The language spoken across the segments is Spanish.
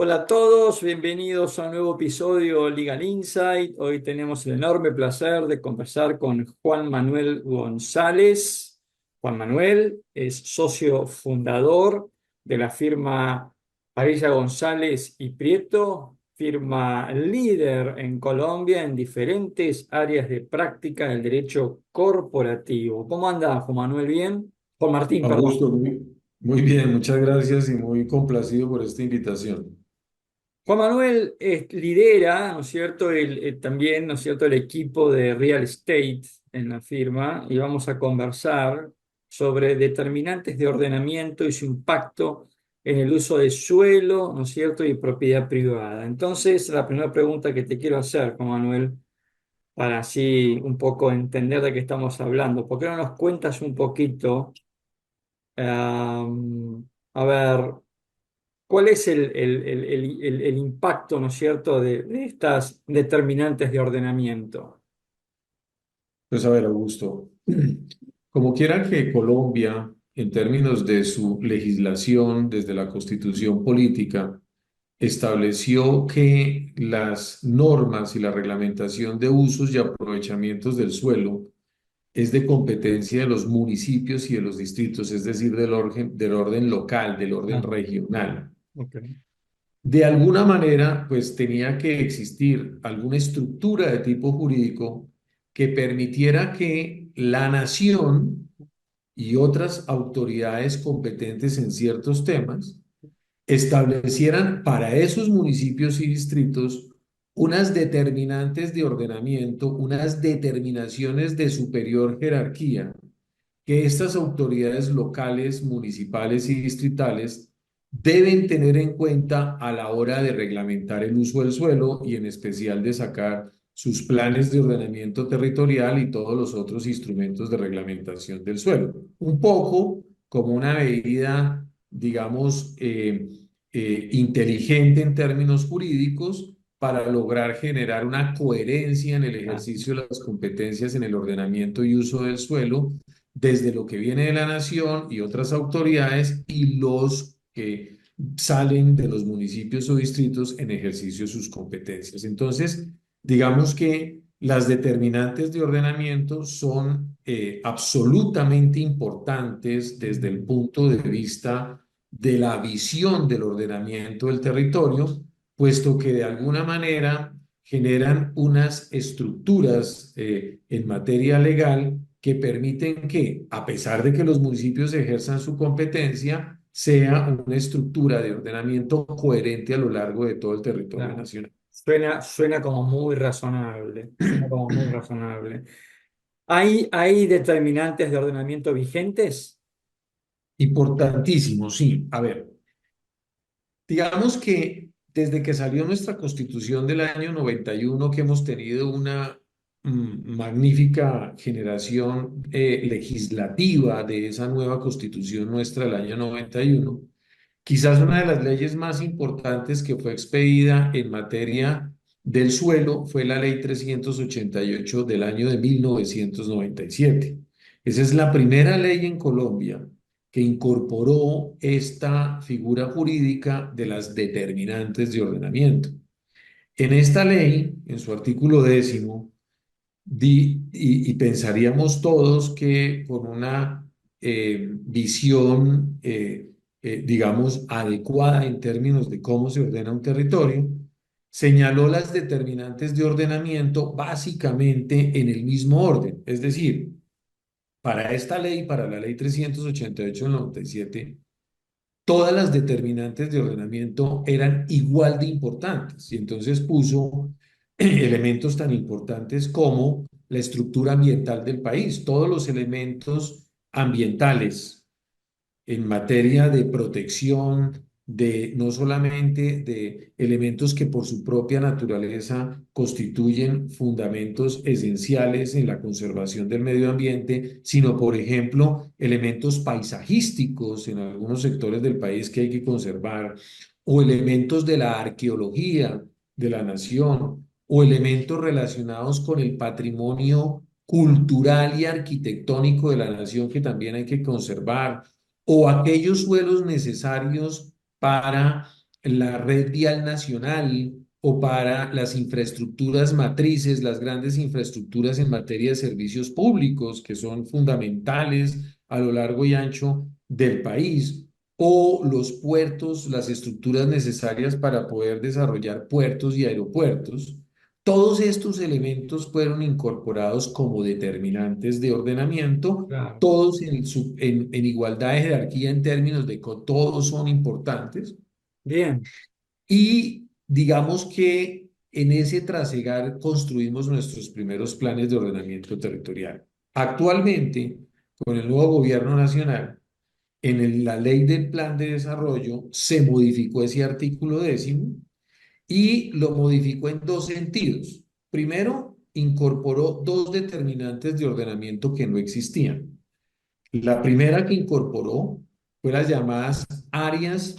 Hola a todos, bienvenidos a un nuevo episodio Legal Insight. Hoy tenemos el enorme placer de conversar con Juan Manuel González. Juan Manuel es socio fundador de la firma Parilla González y Prieto, firma líder en Colombia en diferentes áreas de práctica del derecho corporativo. ¿Cómo anda, Juan Manuel? ¿Bien? Juan Martín, perdón. Augusto, muy bien, muchas gracias y muy complacido por esta invitación. Juan Manuel lidera, ¿no es cierto?, también, ¿no es cierto?, el equipo de real estate en la firma y vamos a conversar sobre determinantes de ordenamiento y su impacto en el uso de suelo, ¿no es cierto?, y propiedad privada. Entonces, la primera pregunta que te quiero hacer, Juan Manuel, para así un poco entender de qué estamos hablando, ¿por qué no nos cuentas un poquito, a ver, ¿cuál es el impacto, ¿no es cierto?, de estas determinantes de ordenamiento? Pues a ver, Augusto, como quiera que Colombia, en términos de su legislación, desde la Constitución política, estableció que las normas y la reglamentación de usos y aprovechamientos del suelo es de competencia de los municipios y de los distritos, es decir, del orden local, del orden Ah, regional. ok. De alguna manera, pues tenía que existir alguna estructura de tipo jurídico que permitiera que la nación y otras autoridades competentes en ciertos temas establecieran para esos municipios y distritos unas determinantes de ordenamiento, unas determinaciones de superior jerarquía que estas autoridades locales, municipales y distritales deben tener en cuenta a la hora de reglamentar el uso del suelo y en especial de sacar sus planes de ordenamiento territorial y todos los otros instrumentos de reglamentación del suelo. Un poco como una medida, digamos, inteligente en términos jurídicos para lograr generar una coherencia en el Ah, ejercicio de las competencias en el ordenamiento y uso del suelo desde lo que viene de la nación y otras autoridades y los que salen de los municipios o distritos en ejercicio de sus competencias. Entonces, digamos que las determinantes de ordenamiento son absolutamente importantes desde el punto de vista de la visión del ordenamiento del territorio, puesto que de alguna manera generan unas estructuras en materia legal que permiten que, a pesar de que los municipios ejerzan su competencia, sea una estructura de ordenamiento coherente a lo largo de todo el territorio claro. nacional. Suena como muy razonable. Suena como muy razonable. ¿Hay determinantes de ordenamiento vigentes? Importantísimo, sí. A ver, digamos que desde que salió nuestra Constitución del año 91, que hemos tenido una magnífica generación legislativa de esa nueva Constitución nuestra del año 91. Quizás una de las leyes más importantes que fue expedida en materia del suelo fue la Ley 388 del año de 1997. Esa es la primera ley en Colombia que incorporó esta figura jurídica de las determinantes de ordenamiento. En esta ley, en su artículo 10, y pensaríamos todos que con una visión, digamos, adecuada en términos de cómo se ordena un territorio, señaló las determinantes de ordenamiento básicamente en el mismo orden. Es decir, para esta ley, para la ley 388 del 97, todas las determinantes de ordenamiento eran igual de importantes y entonces puso elementos tan importantes como la estructura ambiental del país, todos los elementos ambientales en materia de protección, de no solamente de elementos que por su propia naturaleza constituyen fundamentos esenciales en la conservación del medio ambiente, sino, por ejemplo, elementos paisajísticos en algunos sectores del país que hay que conservar, o elementos de la arqueología de la nación, o elementos relacionados con el patrimonio cultural y arquitectónico de la nación que también hay que conservar o aquellos suelos necesarios para la red vial nacional o para las infraestructuras matrices, las grandes infraestructuras en materia de servicios públicos que son fundamentales a lo largo y ancho del país, o los puertos, las estructuras necesarias para poder desarrollar puertos y aeropuertos. Todos estos elementos fueron incorporados como determinantes de ordenamiento, Claro. todos en igualdad de jerarquía en términos de que todos son importantes. Bien, Y digamos que en ese trasegar construimos nuestros primeros planes de ordenamiento territorial. Actualmente, con el nuevo gobierno nacional, la ley del plan de desarrollo se modificó ese artículo 10 y lo modificó en dos sentidos. Primero, incorporó dos determinantes de ordenamiento que no existían. La primera que incorporó fue las llamadas áreas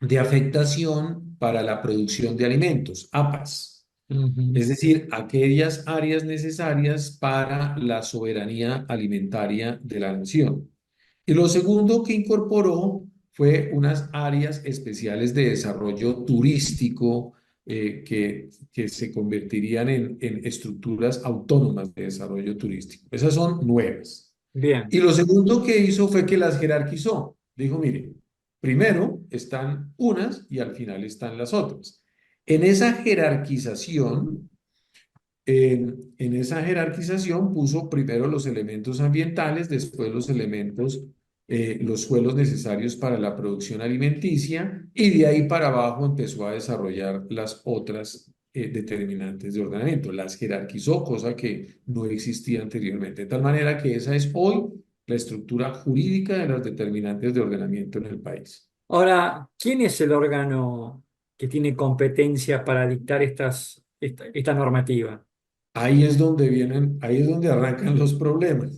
de afectación para la producción de alimentos, APAS, ujú, es decir, aquellas áreas necesarias para la soberanía alimentaria de la nación. Y lo segundo que incorporó fue unas áreas especiales de desarrollo turístico que se convertirían en estructuras autónomas de desarrollo turístico. Esas son nuevas. bien, Y lo segundo que hizo fue que las jerarquizó. Dijo, mire, primero están unas y al final están las otras. En esa jerarquización, en esa jerarquización puso primero los elementos ambientales, después los elementos, los suelos necesarios para la producción alimenticia y de ahí para abajo empezó a desarrollar las otras determinantes de ordenamiento. Las jerarquizó, cosa que no existía anteriormente. De tal manera que esa es hoy la estructura jurídica de las determinantes de ordenamiento en el país. ahora, ¿quién es el órgano que tiene competencia para dictar esta normativa? Ahí es donde arrancan los problemas.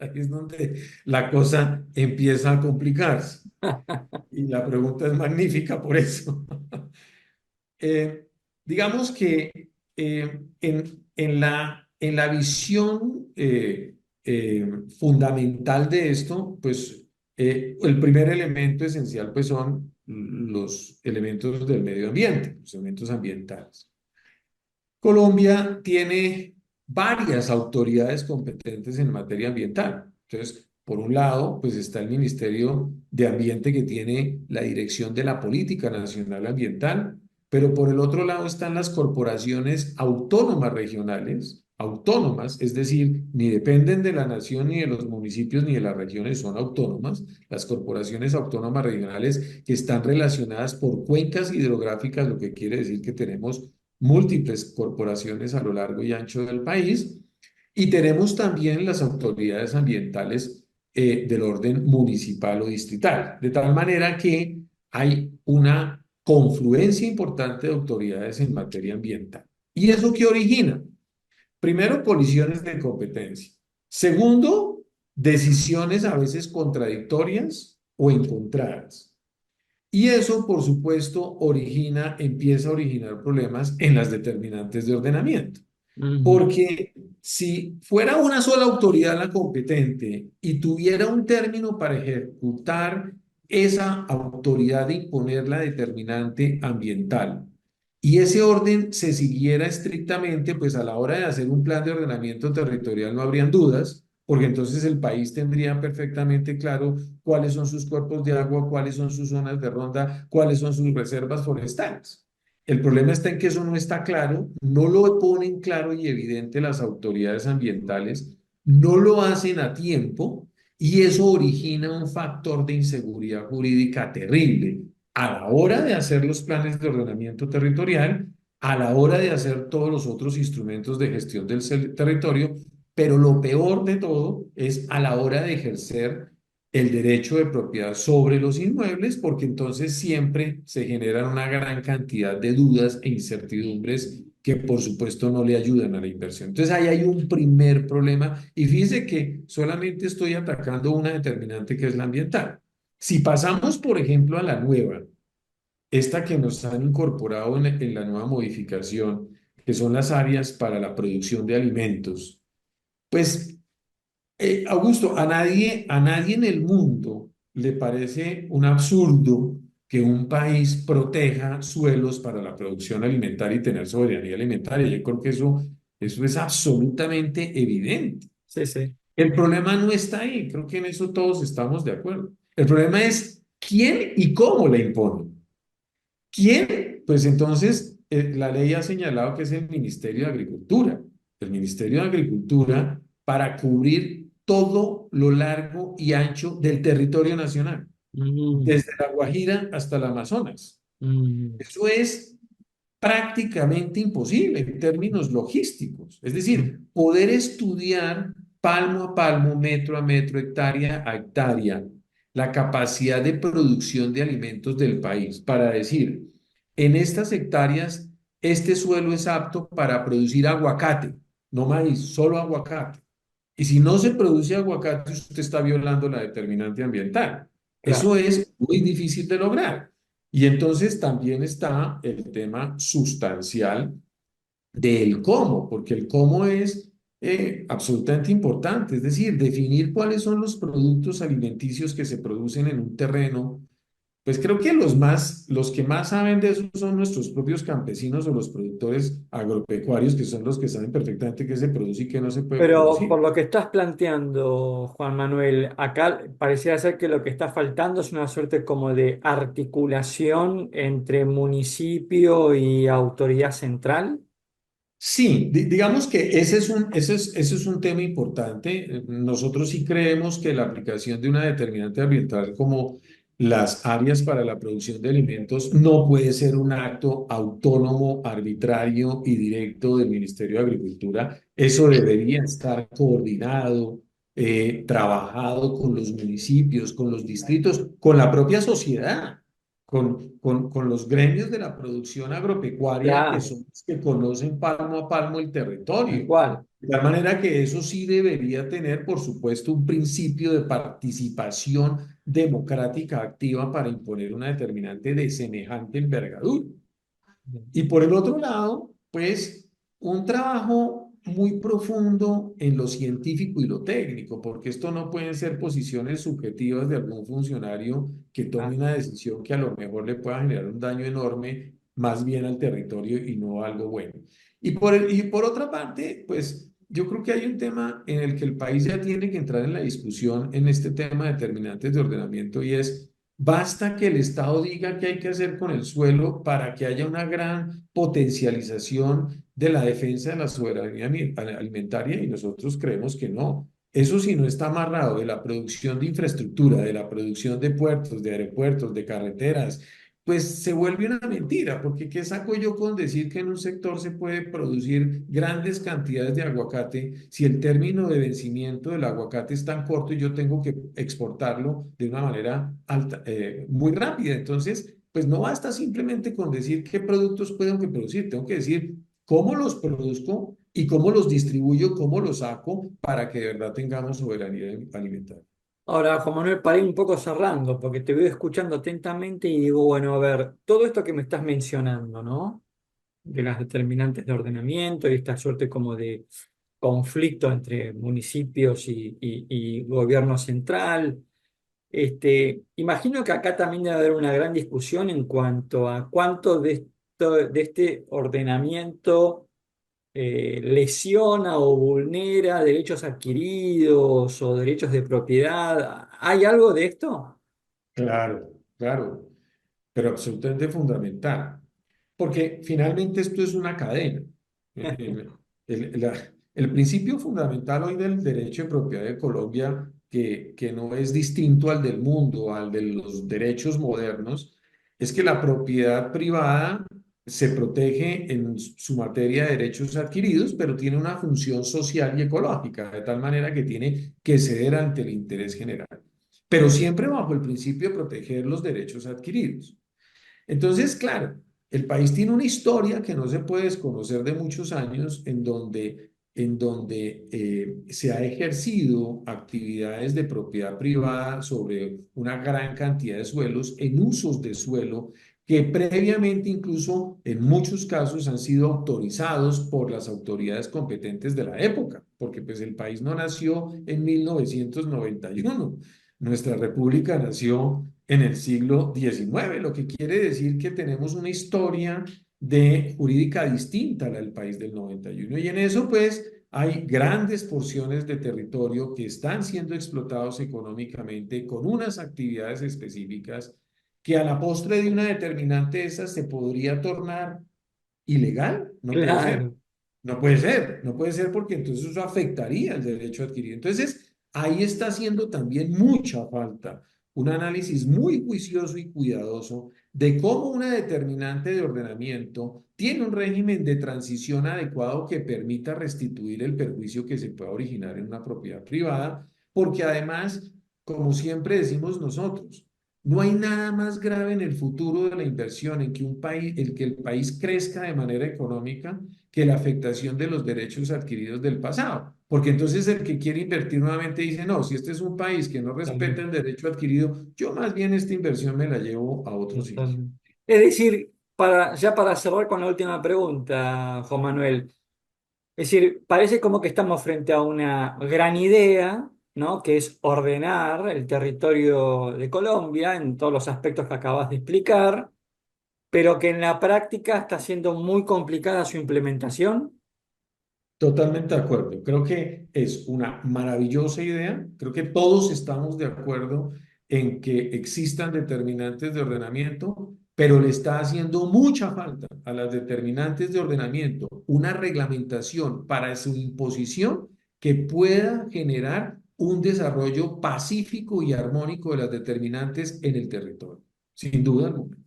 Ahí es donde la cosa empieza a complicarse. Y la pregunta es magnífica por eso. Eh, digamos que en la visión fundamental de esto, pues el primer elemento esencial pues son los elementos del medio ambiente, los elementos ambientales. Colombia tiene varias autoridades competentes en materia ambiental. Entonces, por un lado, pues está el Ministerio de Ambiente que tiene la dirección de la Política Nacional Ambiental, pero por el otro lado están las corporaciones autónomas regionales, autónomas, es decir, ni dependen de la nación, ni de los municipios, ni de las regiones, son autónomas. Las corporaciones autónomas regionales que están relacionadas por cuencas hidrográficas, lo que quiere decir que tenemos múltiples corporaciones a lo largo y ancho del país. Y tenemos también las autoridades ambientales del orden municipal o distrital, de tal manera que hay una confluencia importante de autoridades en materia ambiental. ¿Y eso qué origina? Primero, colisiones de competencia. Segundo, decisiones a veces contradictorias o encontradas. Y eso, por supuesto, empieza a originar problemas en las determinantes de ordenamiento. Ujú, Porque si fuera una sola autoridad la competente y tuviera un término para ejecutar esa autoridad de imponer la determinante ambiental y ese orden se siguiera estrictamente, pues a la hora de hacer un plan de ordenamiento territorial no habrían dudas, porque entonces el país tendría perfectamente claro cuáles son sus cuerpos de agua, cuáles son sus zonas de ronda, cuáles son sus reservas forestales. El problema está en que eso no está claro, no lo ponen claro y evidente las autoridades ambientales, no lo hacen a tiempo y eso origina un factor de inseguridad jurídica terrible a la hora de hacer los planes de ordenamiento territorial, a la hora de hacer todos los otros instrumentos de gestión del territorio, pero lo peor de todo es a la hora de ejercer el derecho de propiedad sobre los inmuebles, porque entonces siempre se generan una gran cantidad de dudas e incertidumbres que por supuesto no le ayudan a la inversión. Entonces ahí hay un primer problema y fíjese que solamente estoy atacando una determinante que es la ambiental. Si pasamos, por ejemplo, a la nueva, esta que nos han incorporado en la nueva modificación, que son las áreas para la producción de alimentos, pues Augusto, a nadie en el mundo le parece un absurdo que un país proteja suelos para la producción alimentaria y tener soberanía alimentaria. Yo creo que eso es absolutamente evidente. Sí, sí. El problema no está ahí, creo que en eso todos estamos de acuerdo. El problema es quién y cómo la impone. ¿Quién? Pues entonces la ley ha señalado que es el Ministerio de Agricultura. El Ministerio de Agricultura para cubrir todo lo largo y ancho del territorio nacional, Mm, desde la Guajira hasta el Amazonas. mm, Eso es prácticamente imposible en términos logísticos. Es decir, mm. poder estudiar palmo a palmo, metro a metro, hectárea a hectárea, la capacidad de producción de alimentos del país para decir, en estas hectáreas, este suelo es apto para producir aguacate, no maíz, solo aguacate. Y si no se produce aguacate, usted está violando la determinante ambiental. Claro. Eso es muy difícil de lograr. Y entonces también está el tema sustancial del cómo, porque el cómo es absolutamente importante, es decir, definir cuáles son los productos alimenticios que se producen en un terreno. Pues creo que los que más saben de eso son nuestros propios campesinos o los productores agropecuarios, que son los que saben perfectamente qué se produce y qué no se puede Pero por producir. lo que estás planteando, Juan Manuel, acá pareciera ser que lo que está faltando es una suerte como de articulación entre municipio y autoridad central. Sí, digamos que ese es un tema importante. Nosotros sí creemos que la aplicación de una determinante ambiental como las áreas para la producción de alimentos no puede ser un acto autónomo, arbitrario y directo del Ministerio de Agricultura. Eso debería estar coordinado, trabajado con los municipios, con los distritos, con la propia sociedad, con los gremios de la producción agropecuaria, que Claro, son los que conocen palmo a palmo el tal territorio. cual. De tal manera que eso sí debería tener, por supuesto, un principio de participación democrática activa para imponer una determinante de semejante envergadura. Y por el otro lado, pues un trabajo muy profundo en lo científico y lo técnico, porque esto no pueden ser posiciones subjetivas de algún funcionario que tome Ah, una decisión que a lo mejor le pueda generar un daño enorme, más bien al territorio y no algo bueno. Y por otra parte, pues yo creo que hay un tema en el que el país ya tiene que entrar en la discusión en este tema de determinantes de ordenamiento y es basta que el Estado diga qué hay que hacer con el suelo para que haya una gran potencialización de la defensa de la soberanía alimentaria y nosotros creemos que no. Eso si no está amarrado de la producción de infraestructura, de la producción de puertos, de aeropuertos, de carreteras, pues se vuelve una mentira, porque ¿qué saco yo con decir que en un sector se puede producir grandes cantidades de aguacate si el término de vencimiento del aguacate es tan corto y yo tengo que exportarlo de una manera alta, muy rápida? Entonces, pues no basta simplemente con decir qué productos puedo que producir, tengo que decir cómo los produzco y cómo los distribuyo, cómo los saco para que de verdad tengamos soberanía alimentaria. ahora, Juan Manuel, para ir un poco cerrando, porque te voy escuchando atentamente y digo, bueno, a ver, todo esto que me estás mencionando, ¿no? De las determinantes de ordenamiento y esta suerte como de conflicto entre municipios y gobierno central. Imagino que acá también debe haber una gran discusión en cuanto a cuánto de este ordenamiento lesiona o vulnera derechos adquiridos o derechos de propiedad. ¿Hay algo de esto? Claro, claro, pero absolutamente fundamental, porque finalmente esto es una cadena. El principio fundamental hoy del derecho de propiedad de Colombia, que no es distinto al del mundo, al de los derechos modernos, es que la propiedad privada se protege en su materia de derechos adquiridos, pero tiene una función social y ecológica, de tal manera que tiene que ceder ante el interés general, pero siempre bajo el principio de proteger los derechos adquiridos. Entonces, claro, el país tiene una historia que no se puede desconocer de muchos años en donde se ha ejercido actividades de propiedad privada sobre una gran cantidad de suelos en usos de suelo que previamente incluso en muchos casos han sido autorizados por las autoridades competentes de la época, porque pues el país no nació en 1991, nuestra república nació en el siglo XIX, lo que quiere decir que tenemos una historia de jurídica distinta a la del país del 91. Y en eso, pues, hay grandes porciones de territorio que están siendo explotados económicamente con unas actividades específicas que a la postre de una determinante de esas se podría tornar ilegal. No puede ser. Claro, No puede ser, no puede ser porque entonces eso afectaría el derecho adquirido. Entonces, ahí está haciendo también mucha falta un análisis muy juicioso y cuidadoso de cómo una determinante de ordenamiento tiene un régimen de transición adecuado que permita restituir el perjuicio que se pueda originar en una propiedad privada, porque además, como siempre decimos nosotros, no hay nada más grave en el futuro de la inversión en que un país, el que el país crezca de manera económica que la afectación de los derechos adquiridos del pasado. Porque entonces el que quiere invertir nuevamente dice, no, si este es un país que no respeta totalmente, el derecho adquirido, yo más bien esta inversión me la llevo a otro sitio. totalmente. Es decir, ya para cerrar con la última pregunta, Juan Manuel, es decir, parece como que estamos frente a una gran idea, ¿no? Que es ordenar el territorio de Colombia en todos los aspectos que acabas de explicar, pero que en la práctica está siendo muy complicada su implementación. Totalmente de acuerdo. Creo que es una maravillosa idea. Creo que todos estamos de acuerdo en que existan determinantes de ordenamiento, pero le está haciendo mucha falta a las determinantes de ordenamiento una reglamentación para su imposición que pueda generar un desarrollo pacífico y armónico de las determinantes en el territorio. Sin duda alguna.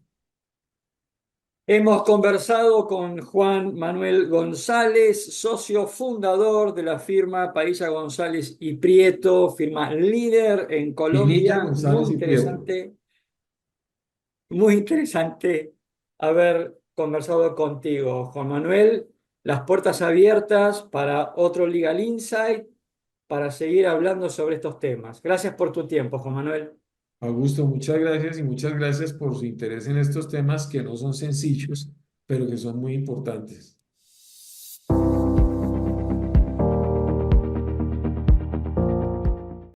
Hemos conversado con Juan Manuel González, socio fundador de la firma Paisa González y Prieto, firma líder en Pinilla, Colombia. González y Prieto. Muy interesante haber conversado contigo, Juan Manuel. Las puertas abiertas para otro Legal Insight, para seguir hablando sobre estos temas. Gracias por tu tiempo, Juan Manuel. Augusto, muchas gracias y muchas gracias por su interés en estos temas que no son sencillos, pero que son muy importantes.